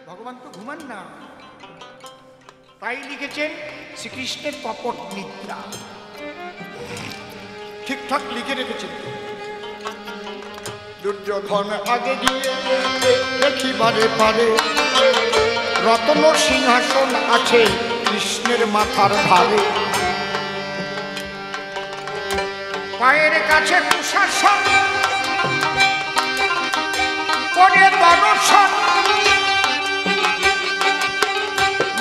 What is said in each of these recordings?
ভগবান তো ঘুমান না, তাই লিখেছেন শ্রীকৃষ্ণের কপট নিদ্রা। ঠিকঠাক লিখে রেখেছেন। দুর্যোধন আগে গিয়ে দেখিবারে পারে, রত্ন সিংহাসন আছে কৃষ্ণের মাথার ভারে। পায়ের কাছে কুশাসন করে দর্শন,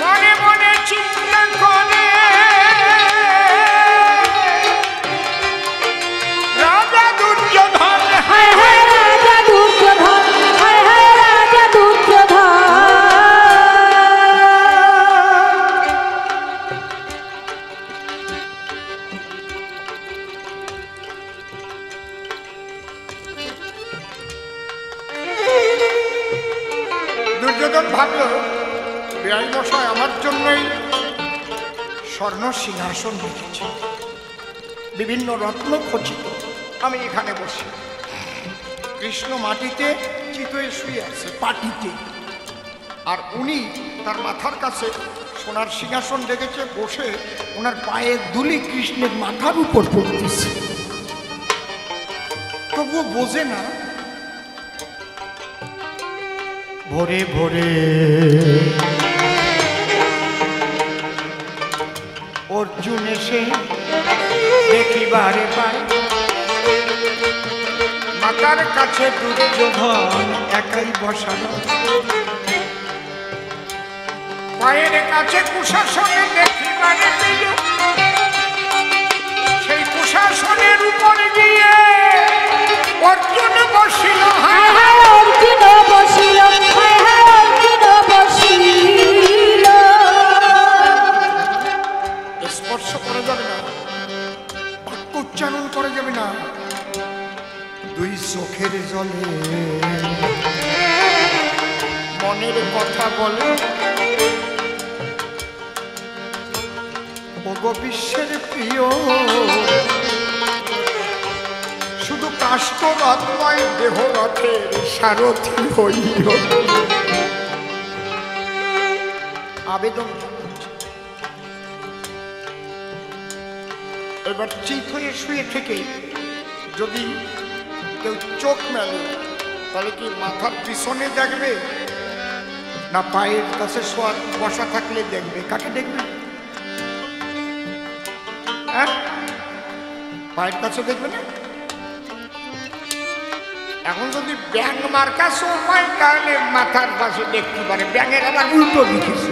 মনে মনে চিন্তা করে রাজা দুর্যোধন, হায় হায় রাজা দুর্যোধন, হায় হায় রাজা দুর্যোধন। দুর্যোধন ভাবল বেআই মশাই আমার জন্যই স্বর্ণ সিংহাসন রেখেছে, বিভিন্ন রত্ন খচিত, আমি এখানে বসি। কৃষ্ণ মাটিতে চিতয়ে শুয়ে আছে পাটিতে, আর উনি তার মাথার কাছে সোনার সিংহাসন রেখেছে, বসে ওনার পায়ের দুলি কৃষ্ণের মাথার উপর পড়তেছে। তবুও বোঝে না। ভোরে ভোরে অর্জুন এসে দেখিবারে পায়, মাতার কাছে দুর্যোধন একাই বসানো, পায়ের কাছে কুশাসনে দেখিবারে পেল, সেই কুশাসনের উপর গিয়ে অর্জুন বসিল। হায় হায় অর্জুন বসিল, হায় হায় অর্জুন বসিল। স্পর্শ করা যাবে না, বাক্য উচ্চারণ করা যাবে না, দুই চোখের জলে মনের কথা বলে। ওগো বিশ্বের প্রিয়, শুধু কাষ্ঠ রথময় দেহ রথের সারথি হইল। আবেদন এবার চিত হয়ে শুয়ে থেকে যদি কেউ চোখ মেলে, তাহলে কি মাথার পিছনে দেখবে না পায়ের কাছে বসা থাকলে দেখবে? কাকে দেখবে? হ্যাঁ, পায়ের কাছে দেখবে না? এখন যদি ব্যাং মার্কা সময় তাহলে মাথার পাশে দেখতে পারে, ব্যাঙের আবার উল্টো লিখিস।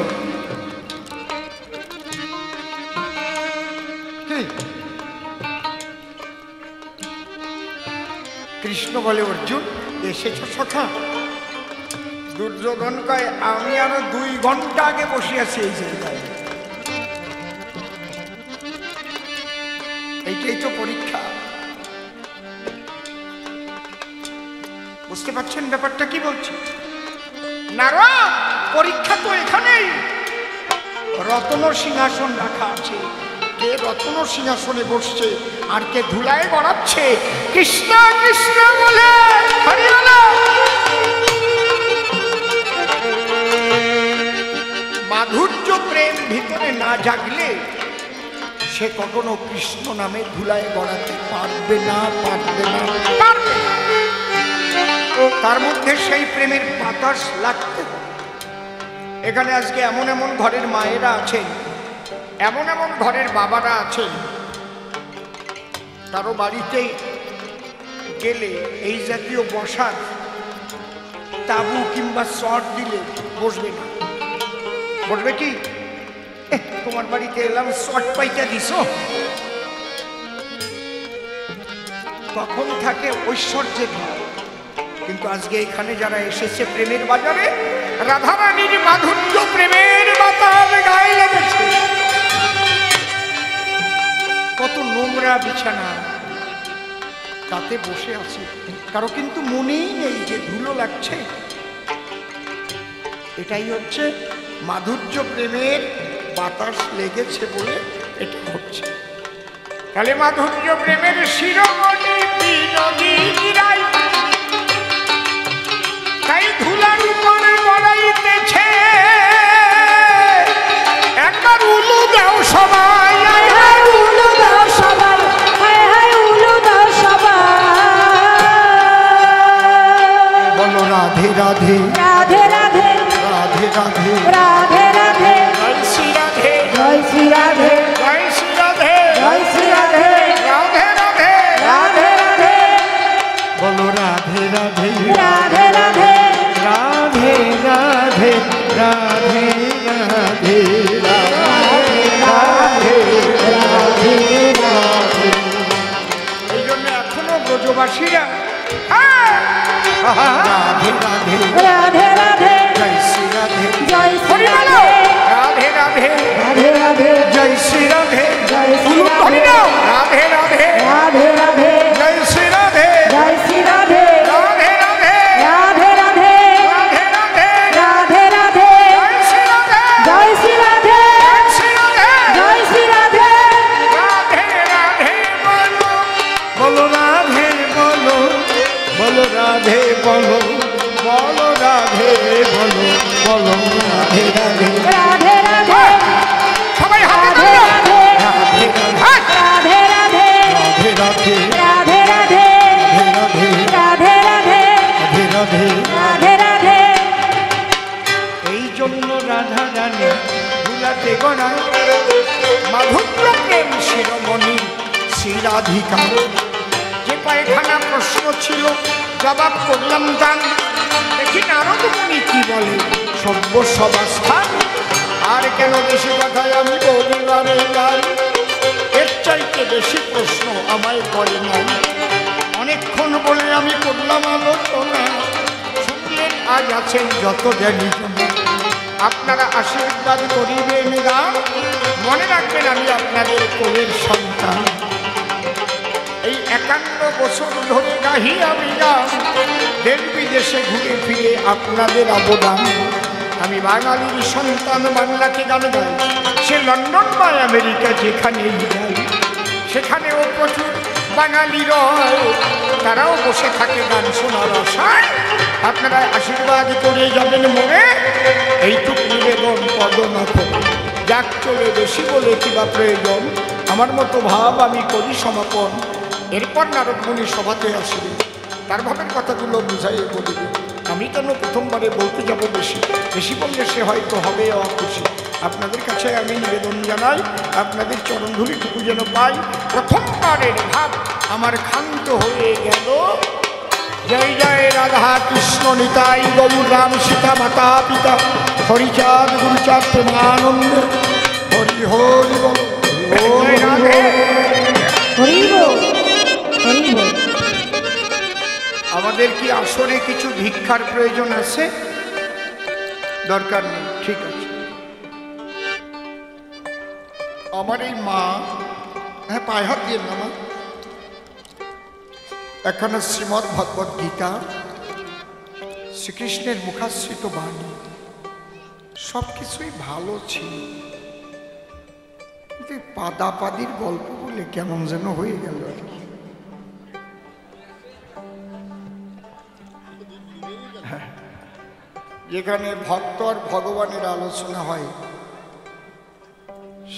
কৃষ্ণ বলে, অর্জুন এসেছ সখা? দুর্যোধন কয়, আমি আরো 2 ঘন্টা আগে বসে আছি এই জায়গায়। এইটাই তো পরীক্ষা। বুঝতে পারছেন ব্যাপারটা কি বলছি? নারদ, পরীক্ষা তো এখানেই। রত্ন সিংহাসন রাখা আছে, কে রত্ন সিংহাসনে বসছে আর কে ধুলায় গড়াচ্ছে কৃষ্ণ কৃষ্ণ বলে হরিবলা। মাধুর্য প্রেম ভিতরে না জাগলে সে কখনো কৃষ্ণ নামে ধুলায় গড়াতে পারবে না, পারবে না, পারবে না। তার মধ্যে সেই প্রেমের বাতাস লাগতে হবে। এখানে আজকে এমন এমন ঘরের মায়েরা আছেন, এমন এমন ঘরের বাবারা আছেন, কারো বাড়িতে গেলে এই জাতীয় বসার তাবু কিংবা চট দিলে বসবে না। বসবে কি? তোমার বাড়িতে এলাম, চট পাইটা দিস। তখন থাকে ঐশ্বর্যের ভাব। কিন্তু আজকে এখানে যারা এসেছে প্রেমের বাজারে, রাধারানীর মাধুর্য প্রেমের বাতাস গায়ে লেগেছে। কত নোংরা বিছানা, তাতে বসে আছে, কারো কিন্তু মনেই নেই যে ধুলো লাগছে। এটাই হচ্ছে মাধুর্য প্রেমের বাতাস লেগেছে বলে এটা হচ্ছে। তাহলে মাধুর্য প্রেমের শিরোমণি বিনোদিনী রায়, তাই ধুলার উপরে বলাইতেছে রাধে রাধে রাধে রাধে রাধে রাধে রাধে রাধে জয় শ্রী রাধে জয় শ্রী রাধে জয় শ্রী রাধে জয় শ্রী রাধে রাধে রাধে রাধে রাধে বলো রাধে রাধে রাধে রাধে রাধে রাধে রাধে রাধে রাধে রাধে রাধে। এই জন্য এখনো ব্রজবাসীরা রাধে রাধে রাধে রাধে জয় শ্রী রাধে জয় শ্রী রাধে রাধে রাধে রাধে রাধে জয় শ্রী রাধে জয় শ্রী বলুন রাধে রাধে রাধে রাধে রাধে জয় শ্রী রাধে জয় শ্রী রাধে রাধে রাধে রাধে রাধে রাধে রাধে রাধে রাধে জয় শ্রী রাধে জয় শ্রী রাধে জয় শ্রী রাধে জয় শ্রী রাধে রাধে রাধে বলো রাধে বলো বলো রাধে বলো বলো রাধে বলো বলো রাধে রাধে রাধে রাধে সবাই হাতে রাধে তালি। রাধে রাধে রাধে রাধে রাধে রাধে রাধে রাধে রাধে রাধে রাধে রাধে রাধে রাধে এই জন্য রাধা রানী ভুলাতে গড়ায় মাধুর্য প্রেম শিরোমণি শ্রীরাধিকা যে কয়েকখানা প্রশ্ন ছিল জবাব করলাম দান দেখি নারদ মুনি কি বলে সভ্য সভাস্থান আর কেন বেশি কথায় আমি বলিবারে যাই এর চাইতে বেশি প্রশ্ন আমায় করে নাই অনেকক্ষণ বলে আমি করলাম আলোচনা শুনলেন আজ আছেন যত জ্ঞানী আপনারা আশীর্বাদ করিবেন গান মনে রাখবেন আমি আপনাদের কোলের সন্তান এই 51 বছর ধরে গাহি আমি গান দেশ বিদেশে ঘুরে ফিরে আপনাদের অবদান আমি বাঙালির সন্তান বাংলাকে গান গাই সে লন্ডন বা আমেরিকা যেখানেই যাই সেখানেও প্রচুর বাঙালি রয় তারাও বসে থাকে গান শোনার আশায় আপনারা আশীর্বাদ করে যাবেন মনে এইটুক নিবেদন পদনাথ যাক চলে বেশি বলে কিবা প্রয়োজন আমার মতো ভাব আমি করি সমাপন এরপর নারদ মুনি সভাতে আসবে তার ভাবের কথাগুলো বুঝাইয়ে বলিবে আমি কেন প্রথমবারে বলতে যাব বেশি বেশি বললে সে হয়তো হবে অখুশি আপনাদের কাছে আমি নিবেদন জানাই আপনাদের চরণধুলিটুকু যেন পাই প্রথমবারের ভাব আমার ক্ষান্ত হয়ে গেল জয় জয় রাধা কৃষ্ণ নিতাই গৌর রাম সীতা মাতা পিতা হরিচাঁদ গুরুচাঁদ প্রেমানন্দ হরি হরি বল জয় রাধে হরি বল হরি বল আমাদের কি আসরে কিছু ভিক্ষার প্রয়োজন আছে দরকার নেই ঠিক আছে আমার এই মা হ্যাঁ পায়ে হাত দিয়ে না মা এখানে শ্রীমদ্ ভগবদ গীতা শ্রীকৃষ্ণের মুখাশ্রিত বাণী সব কিছুই ভালো ছিল কিন্তু পাদাপাদির গল্প বলে কেমন যেন হয়ে গেল আর কি যেখানে ভক্ত আর ভগবানের আলোচনা হয়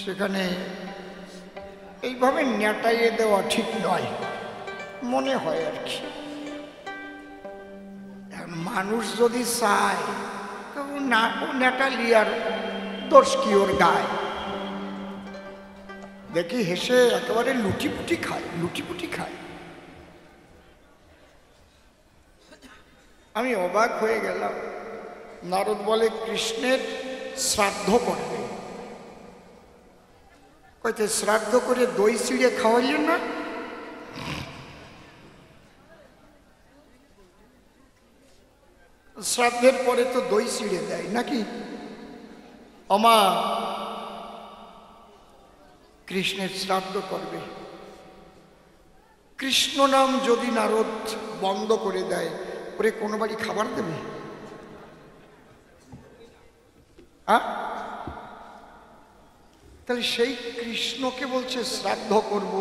সেখানে এইভাবে নেটাইয়ে দেওয়া ঠিক নয় মনে হয় আর কি মানুষ যদি চায় তো না ও নেটালি আর দোষ কি ওর গায় দেখি হেসে একেবারে লুটিপুটি খায় আমি অবাক হয়ে গেলাম নারদ বলে কৃষ্ণের শ্রাদ্ধ করবে কইতে শ্রাদ্ধ করে দই চিড়ে খাওয়াইলেন না শ্রাদ্ধের পরে তো দই চিড়ে দেয় নাকি আমা কৃষ্ণের শ্রাদ্ধ করবে কৃষ্ণ নাম যদি নারদ বন্ধ করে দেয় ওরে কোনো বাড়ি খাবার দেবে তাহলে সেই কৃষ্ণকে বলছে শ্রাদ্ধ করব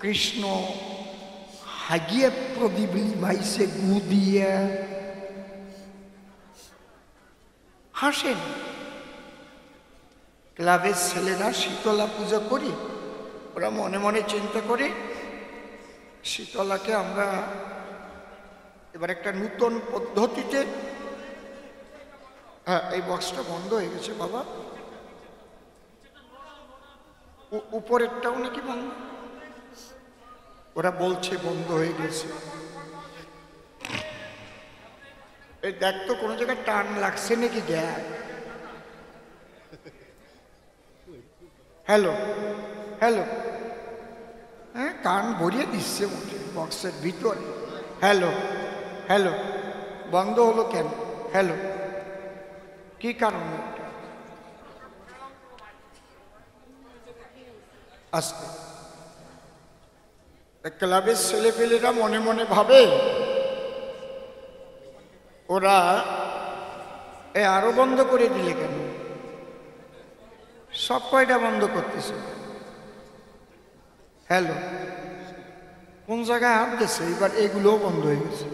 কৃষ্ণ হাগিয়ে প্রদীপ লিভাইছে গু দিয়ে হাসেন ক্লাবের ছেলেরা শীতলা পূজা করি ওরা মনে মনে চিন্তা করে শীতলাকে আমরা এবার একটা নূতন পদ্ধতিতে, হ্যাঁ এই বক্সটা বন্ধ হয়ে গেছে বাবা, উপরেরটাও নাকি বন্ধ, ওরা বলছে বন্ধ হয়ে গেছে। এই দেখ তো কোনো জায়গায় টান লাগছে নাকি, দেখ। হ্যালো হ্যালো, হ্যাঁ কান ভরিয়ে দিচ্ছে বক্সের ভিতরে। হ্যালো হ্যালো, বন্ধ হলো কেন? হ্যালো, কি কারণে? আজকে ক্লাবের ছেলেপেলেরা মনে মনে ভাবে ওরা আরো বন্ধ করে দিলে কেন, সব কয়টা বন্ধ করতেছে। হ্যালো, কোন জায়গায় হাত দিচ্ছে, এবার এগুলোও বন্ধ হয়ে গেছে।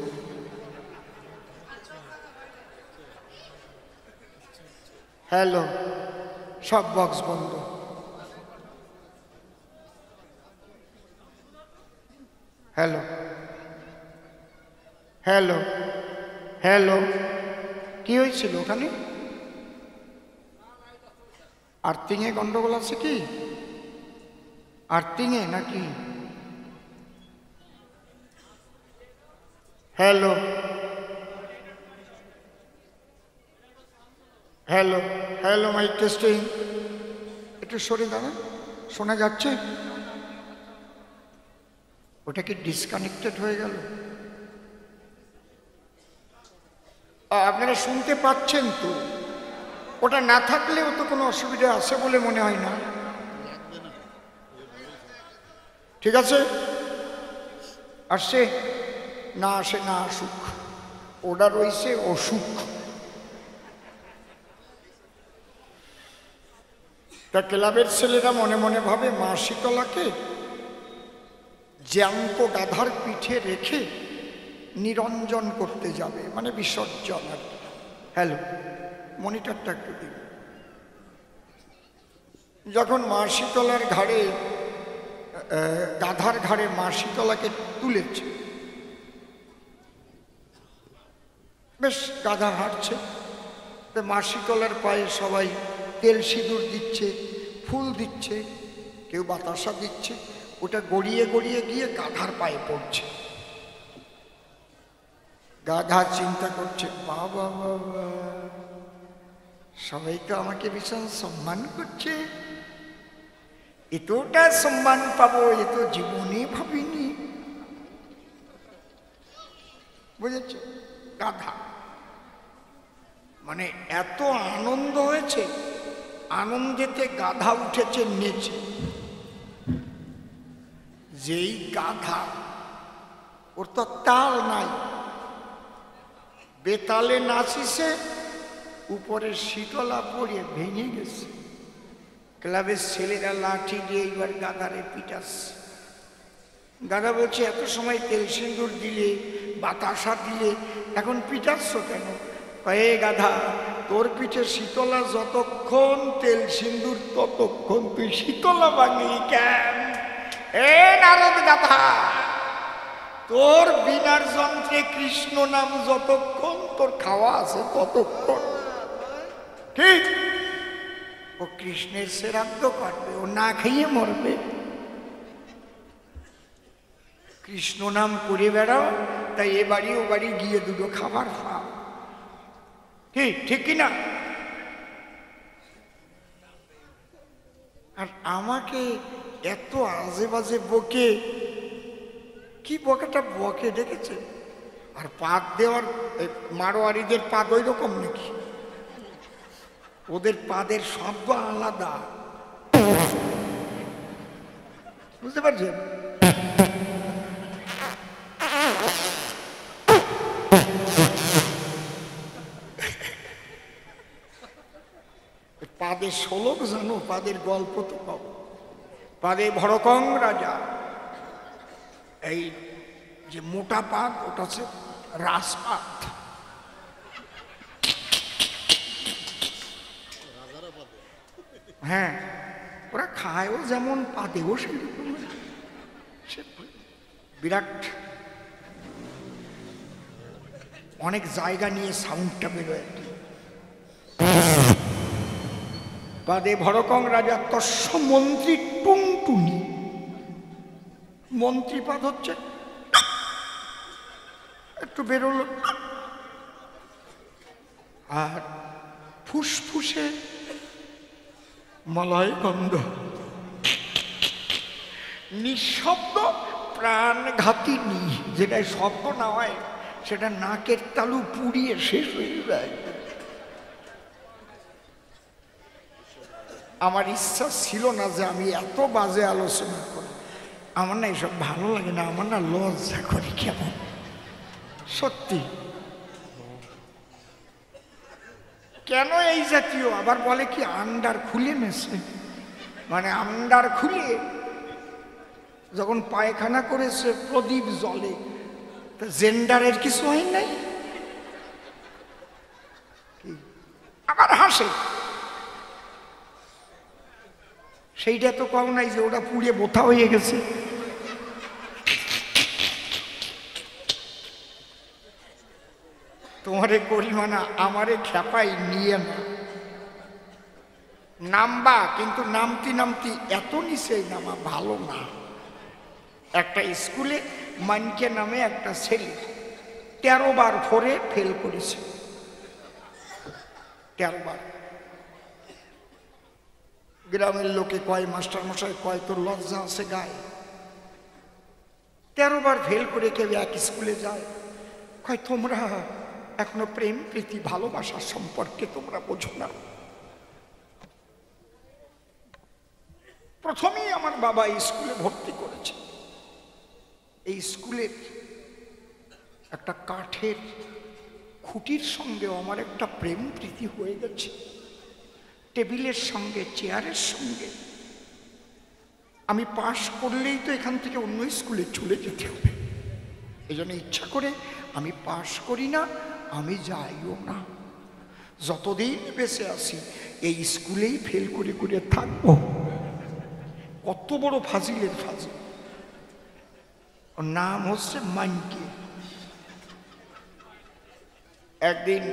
হ্যালো, সব বক্স বন্ধ। হ্যালো হ্যালো হ্যালো, কি হয়েছিল ওখানে? আর্থিংয়ে গন্ডগোল আছে কি? আর্থিংয়ে নাকি? Hello hello hello, mike testing, একটু সরে দাঁড়ান, শোনা যাচ্ছে? ওটা কি ডিসকানেক্টেড হয়ে গেল? আপনারা শুনতে পাচ্ছেন তো? ওটা না থাকলেও তো কোনো অসুবিধা আছে বলে মনে হয় না। ঠিক আছে, আসছে না আসে না আসুক, ওটা রয়েছে অসুখ। তা ক্লাবের ছেলেরা মনে মনে ভাবে মা শীতলাকে জ্যান্ত গাধার পিঠে রেখে নিরঞ্জন করতে যাবে, মানে বিসর্জন আর কি। হ্যালো, মনিটরটা একটু দিন। যখন মা শীতলার ঘাড়ে, গাধার ঘাড়ে মা শীতলাকে তুলেছে, বেশ গাধা হাঁটছে, মা শীতলার পায়ে সবাই তেল সিঁদুর দিচ্ছে, ফুল দিচ্ছে, কেউ বাতাসা দিচ্ছে, ওটা গড়িয়ে গড়িয়ে গিয়ে গাধার পায়ে পড়ছে। গাধা চিন্তা করছে, বাবা বাবা, সবাই তো আমাকে ভীষণ সম্মান করছে, এতটা সম্মান পাবো এ তো জীবনে ভাবিনি। বুঝেছ? গাধা মানে এত আনন্দ হয়েছে, আনন্দেতে গাধা উঠেছে নেচে। যেই গাধা, ওর তো তাল নাই, বেতালে নাচিছে, উপরে শীতলা পড়ে ভেঙে গেছে। ক্লাবের ছেলেরা লাঠি দিয়ে এইবার গাধারে পিটাচ্ছে। গাধা বলছে, এত সময় তেল সিঁদুর দিলে, বাতাসা দিলে, এখন পিটাচ্ছ কেন? এ গাধা, তোর পিঠে শীতলা যতক্ষণ, তেল সিঁদুর ততক্ষণ, তুই শীতলা বাঙালি কেন? এ নারদ গাধা, তোর বিনার যন্ত্রে কৃষ্ণ নাম যতক্ষণ, তোর খাওয়া আছে ততক্ষণ। ঠিক, ও কৃষ্ণের শ্রাদ্ধ করবে, ও না খাইয়ে মরবে। কৃষ্ণ নাম করে বেড়াও, তাই এ বাড়ি ও বাড়ি গিয়ে দুটো খাবার খাও। ঠিক ঠিক কিনা? আর আমাকে এত আজে বাজে বকে, কি বকেটা বকে দেখেছে? আর পাত দেওয়ার, মারোয়ারিদের পাদ ওই রকম নাকি? ওদের পাদের শব্দ আলাদা, বুঝতে পারছেন? পাদের শ্লোক জানো? পাদের গল্প তো কব। পাদে ভরকং রাজা, এই যে মোটা পাদ ওটা হচ্ছে রাজপাদ। হ্যাঁ, ওরা খায়ও যেমন, পাদেও সেরকম। বিরাট অনেক জায়গা নিয়ে সাউন্ডটা বেরোয় আর কি। পাদে ভরকং রাজা তস্য মন্ত্রী টুনটুনি। মন্ত্রীপাদ হচ্ছে একটু বেরোলো, আর ফুসফুসে মলয় গন্ধ, নিঃশব্দ প্রাণঘাতিনী, যেটা শব্দ না হয় সেটা নাকের তালু পুড়িয়ে শেষ হয়ে যায়। আমার ইচ্ছা ছিল না যে আমি এত বাজে আলোচনা করি, আমার না এসব ভালো লাগে না, আমার না লজ্জা করি কেমন সত্যি। কেন এই জাতীয় আবার বলে কি আন্ডার খুলে নেছে, মানে আন্ডার খুলে যখন পায়খানা করেছে প্রদীপ জলে, তা জেন্ডারের কিছু হয় নাই, আবার হাসে। সেইটা তো কম নাই যে ওটা পুড়ে বোথা হয়ে গেছে। তোমারে করি মানা, আমারে খেপাই নিয়ে না নামবা, কিন্তু নামতি নামতি এত নিচে নামা ভালো না। একটা স্কুলে মানকে নামে একটা ছেলে 13 বার ফোরে ফেল করেছে, 13 বার। গ্রামের লোকে কয়, মাস্টার মশাই কয় তোর লজ্জা আছে গায়ে? 13 বার ফেল করে কেউ এক স্কুলে যায়? কয় তোমরা এখনো প্রেম প্রীতি ভালোবাসার সম্পর্কে তোমরা বোঝো না। প্রথমেই আমার বাবা স্কুলে ভর্তি করেছে। এই স্কুলের একটা কাঠের খুঁটির সঙ্গেও আমার একটা প্রেম প্রীতি হয়ে গেছে, টেবিলের সঙ্গে, চেয়ারের সঙ্গে। আমি পাশ করলেই তো এখান থেকে অন্য স্কুলে চলে যেতে হবে, এই জন্য ইচ্ছা করে আমি পাশ করি না, আমি যাইও না। যতদিন বেঁচে আছি এই স্কুলেই ফেল করে করে থাকবো। কত বড় ফাজিলের ফাজিল, ওর নাম হচ্ছে মানকে। একদিন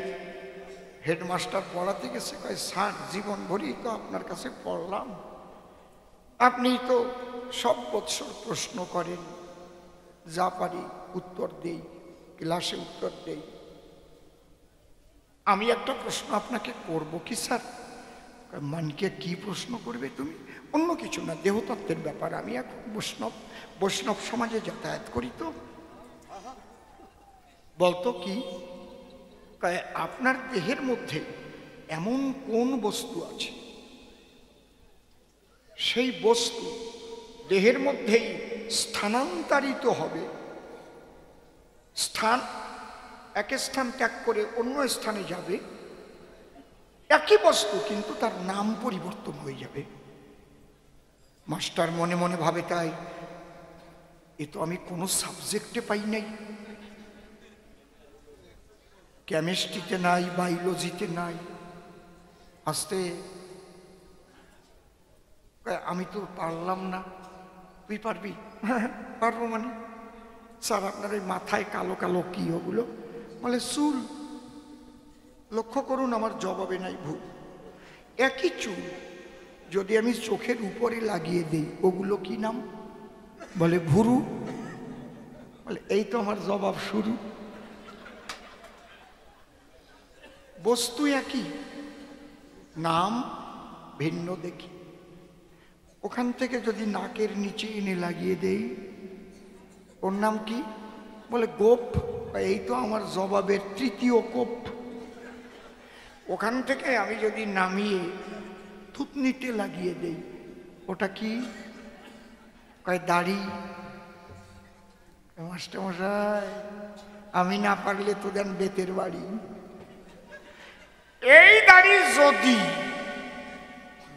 হেডমাস্টার পড়াতে গেছে, কয় স্যার জীবন ভরি তো আপনার কাছে পড়লাম, আপনি তো সব বৎসর প্রশ্ন করেন, যা পারি উত্তর দেই, ক্লাসে উত্তর দেই। আমি একটা প্রশ্ন আপনাকে করব কি স্যার? মানকে কি প্রশ্ন করবে তুমি? অন্য কিছু না, দেহতত্ত্বের ব্যাপার। আমি এখন বৈষ্ণব সমাজে যাতায়াত করি তো। বলতো কি? আপনার দেহের মধ্যে এমন কোন বস্তু আছে, সেই বস্তু দেহের মধ্যেই স্থানান্তরিত হবে, এক স্থান ত্যাগ করে অন্য স্থানে যাবে, একই বস্তু কিন্তু তার নাম পরিবর্তন হয়ে যাবে। মাস্টার মনে মনে ভাবে, তাই এ তো আমি কোনো সাবজেক্টে পাই নাই, কেমিস্ট্রিতে নাই, বায়োলজিতে নাই। আস্তে আমি তো পারলাম না। তুই পারবি? হ্যাঁ পারবো। মানে স্যার আপনার ওই মাথায় কালো কালো কি ওগুলো? বলে চুল। লক্ষ্য করুন আমার জবাবে নাই ভুল। একই চুল যদি আমি চোখের উপরে লাগিয়ে দিই, ওগুলো কি নাম? বলে ভুরু। বলে এই তো আমার জবাব শুরু। বস্তু একই, নাম ভিন্ন দেখি। ওখান থেকে যদি নাকের নিচে এনে লাগিয়ে দেই, ওর নাম কি? বলে গোপ। এই তো আমার জবাবের তৃতীয় কোপ। ওখান থেকে আমি যদি নামিয়ে থুতনিতে লাগিয়ে দেই, ওটা কি? কয় দাড়ি। মাস্টারমশাই আমি না পারলে তো দেন বেতের বাড়ি। এই দাড়ি যদি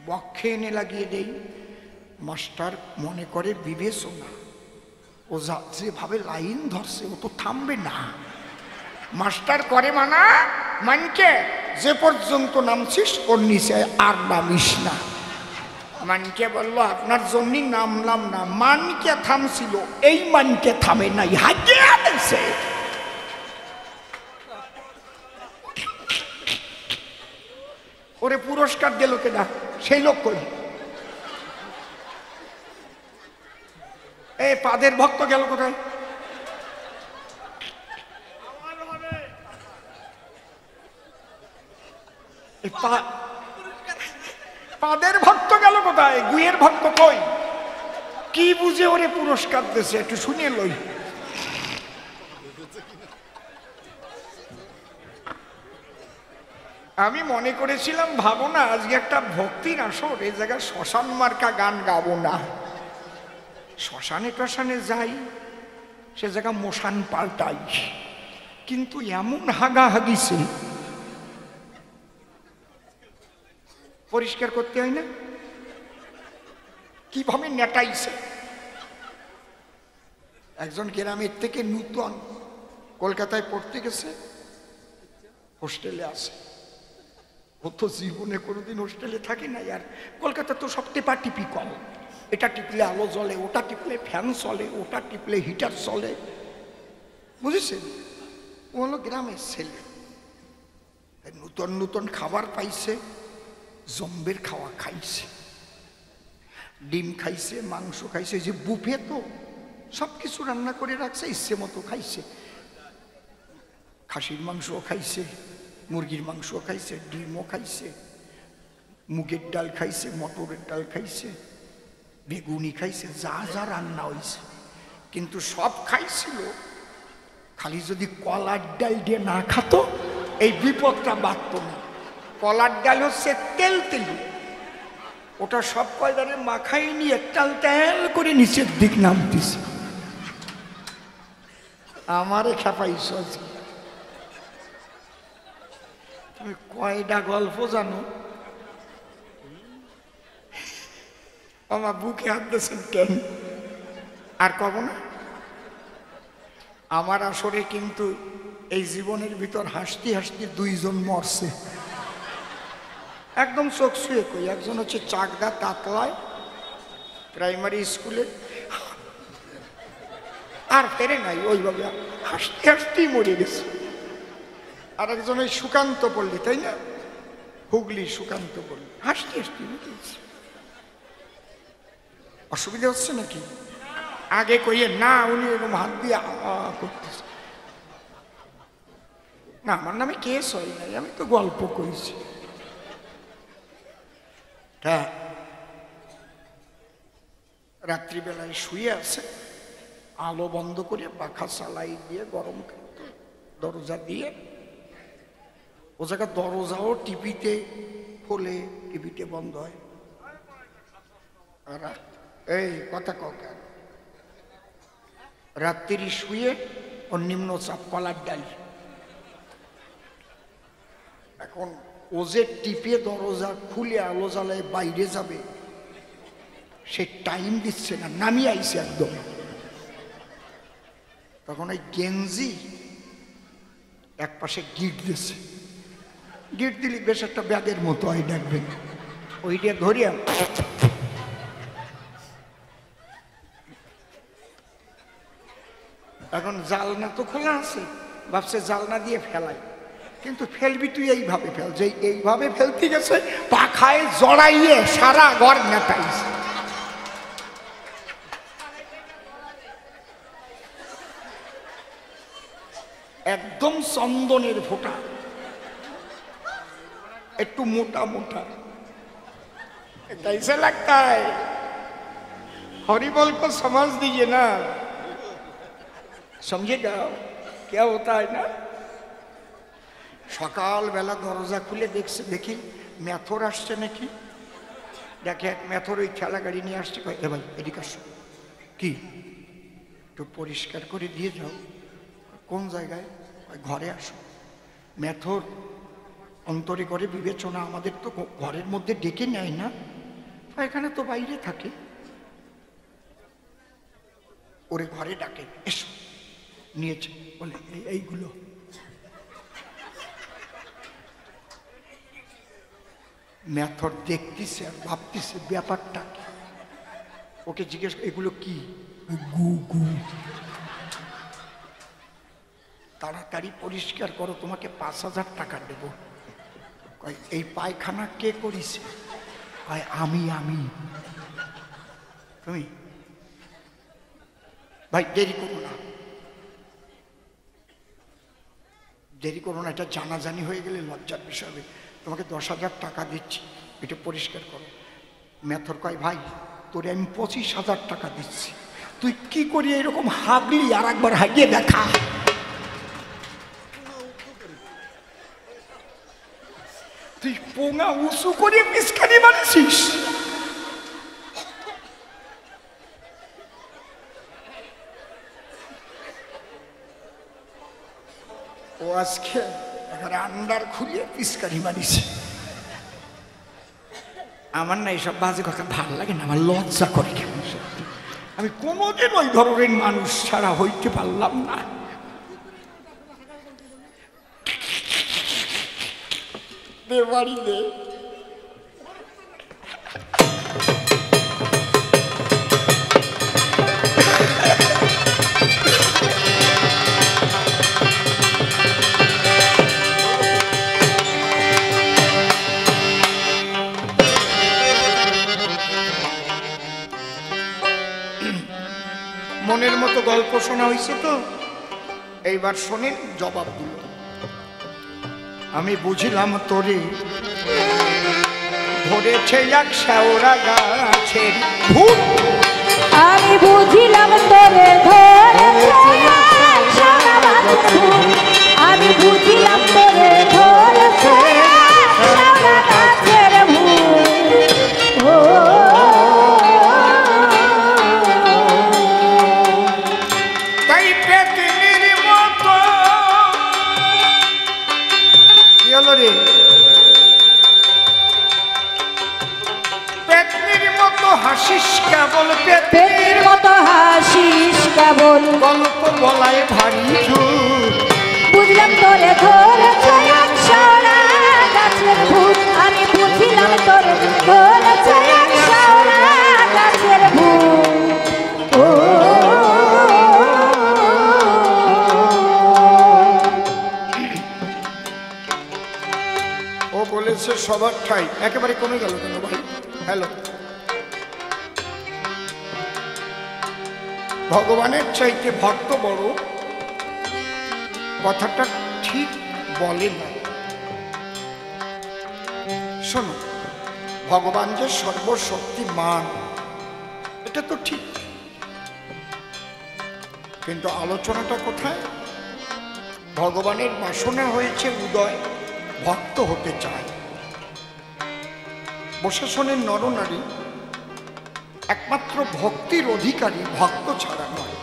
বক্ষে এনে লাগিয়ে দেই, মাস্টার মনে করে বিবেচনা, ও যেভাবে লাইন ধরছে ও তো থামবে না। মাস্টার করে মানা, মানকে যে পর্যন্ত নামছিস ওর নিচে আর নামিস না। মানকে বলল আপনার জন্যই নামলাম না। মানকে থামছিল, এই মানকে থামে নাই, হাজিয়ে দিয়েছে। ওরে পুরস্কার দিল কেনা, সেই লোক কই? এই পাদের ভক্ত গেল কোথায়? পাদের ভক্ত গেল কোথায়? গুয়ের ভক্ত কই? কি বুঝে ওরে পুরস্কার দিয়েছে একটু শুনিয়ে লই। আমি মনে করেছিলাম, ভাবো না আজকে একটা ভক্তির আসর, এই জায়গায় শ্মশান মার্কা গান গাবো না। শ্মশানে টশানে যাই, সে জায়গা মশান পাল্টাই, কিন্তু এমন হাগা হাগিছে, পরিষ্কার করতে হয় না? কিভাবে নেটাইছে। একজন গ্রামের থেকে নূতন কলকাতায় পড়তে গেছে, হোস্টেলে আছে। ও তো জীবনে কোনোদিন হোস্টেলে থাকে না। আর কলকাতা তো সব টেপাটিপি কম, এটা টিপলে আলো জ্বলে, ওটা টিপলে ফ্যান চলে, ওটা টিপলে হিটার চলে, বুঝেছেন? ও হলো গ্রামের ছেলে, নূতন নূতন খাবার পাইছে, জম্বের খাওয়া খাইছে, ডিম খাইছে, মাংস খাইছে, যে বুফে তো সব কিছু রান্না করে রাখছে, ইচ্ছে মতো খাইছে। খাসির মাংসও খাইছে, মুরগির মাংসও খাইছে, ডিমও খাইছে, মুগের ডাল খাইছে, মটরের ডাল খাইছে, বেগুনি খাইছে, যা যা রান্না হয়েছে। কিন্তু সব খাইছিল, খালি যদি কলার ডাল দিয়ে না খাতো এই বিপদটা বাড়ত না। কলার ডাল হচ্ছে তেল তেলু, ওটা সব কয়দারে মাখাই নিয়ে টাল তেল করে নিচের দিক নামতেছে। আমারে খেপাইছ, তুমি কয়টা গল্প জানো? আমার বুকে হাত দিয়েছেন কেন? আর কব না। আমার আসরে কিন্তু এই জীবনের ভিতর হাসতে হাসতে দুইজন মরছে, একদম চোখ শুয়ে কই। একজন হচ্ছে চাকদা তাতলায় প্রাইমারি স্কুলে, আর ফেরে নাই, ওইভাবে হাসতে হাসতেই মরে গেছে। আর একজন ওই সুকান্ত পল্লী, তাই না, হুগলি সুকান্ত পল্লী, হাসতে হাসতে মরে গেছে। অসুবিধা হচ্ছে নাকি? আগে কইয়ে না, উনি এরকম হাত দিয়ে করতেছে না। আমার নামে কেস হয় নাই, আমি তো গল্প করেছি। হ্যাঁ, রাত্রিবেলায় শুয়ে আছে, আলো বন্ধ করে পাখা চালাই দিয়ে গরম দরজা দিয়ে, ও জায়গা দরজাও টিভিতে খোলে, টিভিতে বন্ধ হয়। এই কথা কেন? রাত্রি শুয়ে ওর নিম্নচাপ কলার ডাল। এখন ও যে টিপে দরজা খুলে আলো জ্বালায় বাইরে যাবে, সে টাইম দিচ্ছে না, নামিয়ে আইছে একদম। তখন ওই গেঞ্জি এক পাশে গিট দিচ্ছে, গিট দিলে বেশ একটা ব্যাগের মতো হয়, দেখবেন, ওইটা ধরিয়া এখন জালনা তো খোলা আছে, ভাবছে জালনা দিয়ে ফেলাই, কিন্তু ফেলবি তুই এইভাবে ফেল, যে এইভাবে ফেলতে গেছে পাখায় জড়াইয়ে সারা ঘর নেটাইছে। একদম চন্দনের ফোঁটা, একটু মোটা মোটা, कैसे लगता है? हरिबोल को समझ दीजिए ना, समझेगा क्या होता है ना। সকাল বেলা দরজা খুলে দেখছে, দেখি মেথর আসছে নাকি, দেখে এক মেথর ওই ঠেলা গাড়ি নিয়ে আসছে। এ ভাই এদিকে আসো, কি একটু পরিষ্কার করে দিয়ে যাও। কোন জায়গায়? ঘরে আসো। মেথর অন্তরে করে বিবেচনা, আমাদের তো ঘরের মধ্যে ডেকে নেয় না, এখানে তো বাইরে থাকে। ওরে ঘরে ডাকে, এসো, নিয়েছে বলে এইগুলো। মেথর দেখতেছে আর ভাবতেছে ব্যাপারটা কি। ওকে জিজ্ঞেস, এগুলো কি? গু গু। তাড়াতাড়ি পরিষ্কার করো, তোমাকে ৫,০০০ টাকা দেব। কয় এই পায়খানা কে করিছে? কয় আমি। তুমি ভাই দেরি করো না, এটা জানাজানি হয়ে গেলে লজ্জার বিষয় হবে। তোমাকে 10,000 টাকা দিচ্ছি, এটা পরিষ্কার করো। মেথর কয় ভাই তোরে আমি 25,000 টাকা দিচ্ছি, তুই কি করি এরকম হাবলি আর একবার হাগিয়ে দেখা। তুই পোঙা উঁচু করে পিসকারি মানছিস। ও আজকে এখানে আন্ডার খুলিয়ে পিসকারি মারিছে। আমার না এইসব বাজে কথা ভালো লাগে না, আমার লজ্জা করে কেমন। আমি কোনোদিন ওই ধরনের মানুষ ছাড়া হইতে পারলাম না। বাড়ি দে মনের মতো গল্প শোনা হয়েছে তো, এইবার শোনেন জবাবগুলো। আমি বুঝিলাম তোরে ধরেছে এক শেওড়া গাছের ভূত। আমি বুঝিলাম তোরে ধরেছে এক শেওড়া গাছের ভূত। আমি বুঝিলাম তোরে ধরেছে এক শেওড়া গাছের ভূত। ও তাই পেতনির মতো কি হলো রে? পেতনির মতো হাসিস কেবল, পেটের মতো হাসিস কেবল, গল্প বলায় ভারী ঝুট। বুঝলাম তোরে ধরেছে এক শেওড়া গাছের ভূত। আমি বুঝিলাম তোরে ধরেছে এক শেওড়া গাছের ভূত। ও ও বলেছে সবার ঠাই একেবারে কমে গেল কেন ভাই? হ্যালো, ভগবানের চাইতে ভক্ত বড়, কথাটা ঠিক বলে না। শোনো, ভগবান যে সর্বশক্তিমান এটা তো ঠিক, কিন্তু আলোচনাটা কোথায়? ভগবানের বাসনা হয়েছে উদয়, ভক্ত হতে চায়। বসে শোনেন নরনারী, একমাত্র ভক্তির অধিকারী ভক্ত ছাড়া নয়।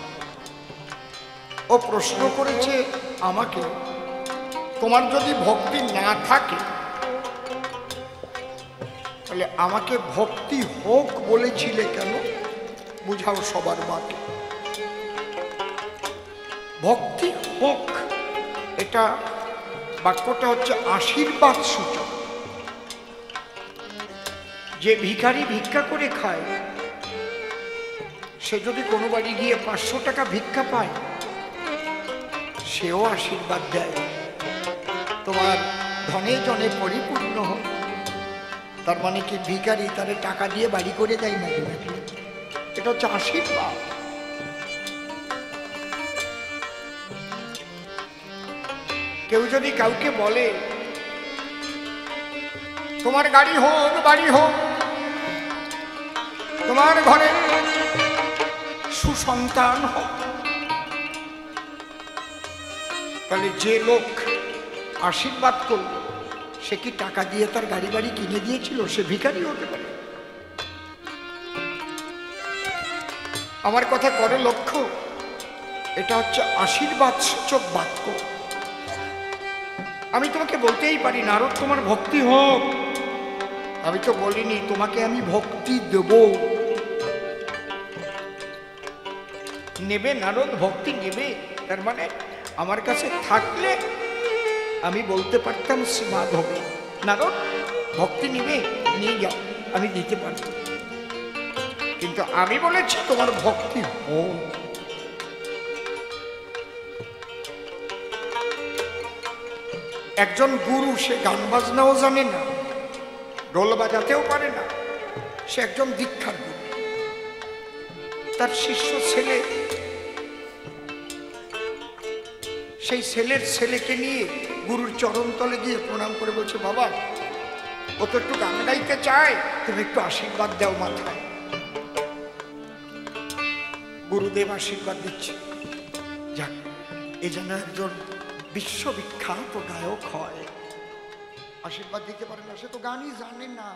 ও প্রশ্ন করেছে আমাকে, তোমার যদি ভক্তি না থাকে তাহলে আমাকে ভক্তি হোক বলেছিলে কেন? বুঝাও সবার বাকি। ভক্তি হোক এটা বাক্যটা হচ্ছে আশীর্বাদ সূচক। যে ভিখারি ভিক্ষা করে খায় সে যদি কোনো বাড়ি গিয়ে 500 টাকা ভিক্ষা পায় সেও আশীর্বাদ দেয়, তোমার ধনে জনে পরিপূর্ণ হোক। তার মানে কি ভিখারি তারে টাকা দিয়ে বাড়ি করে দেয় নাকি? এটা হচ্ছে আশীর্বাদ। কেউ যদি কাউকে বলে তোমার গাড়ি হোক, বাড়ি হোক, তোমার ঘরে সুসন্তান হোক, তাহলে যে লোক আশীর্বাদ করল সে কি টাকা দিয়ে তার গাড়ি বাড়ি কিনে দিয়েছিল? সে ভিখারি হতে পারে। আমার কথা করে লক্ষ্য, এটা হচ্ছে আশীর্বাদ সূচক বাক্য। আমি তোমাকে বলতেই পারি নারদ তোমার ভক্তি হোক, আমি তো বলিনি তোমাকে আমি ভক্তি দেব। নেবে নারদ, ভক্তি নেবে, তার মানে আমার কাছে থাকলে আমি বলতে পারতাম মাধব নারদ ভক্তি নিবে, নিয়ে যাও, আমি দিতে পারব। কিন্তু আমি বলেছি তোমার ভক্তি হোক। একজন গুরু, সে গান বাজনাও জানে না, ঢোল বাজাতেও পারে না, সে একজন দীক্ষার গুরু। তার শিষ্য ছেলে, সেই ছেলের ছেলেকে নিয়ে গুরুর চরণতলে গিয়ে প্রণাম করে বলছে, বাবা ও তো একটু গান গাইতে চায়, তুমি একটু আশীর্বাদ দাও মাথায়। গুরুদেব আশীর্বাদ দিচ্ছে, যাক এ যেন একজন বিশ্ববিখ্যাত গায়ক হয়। আশীর্বাদ দিতে পারে না, সে তো গানই জানে না।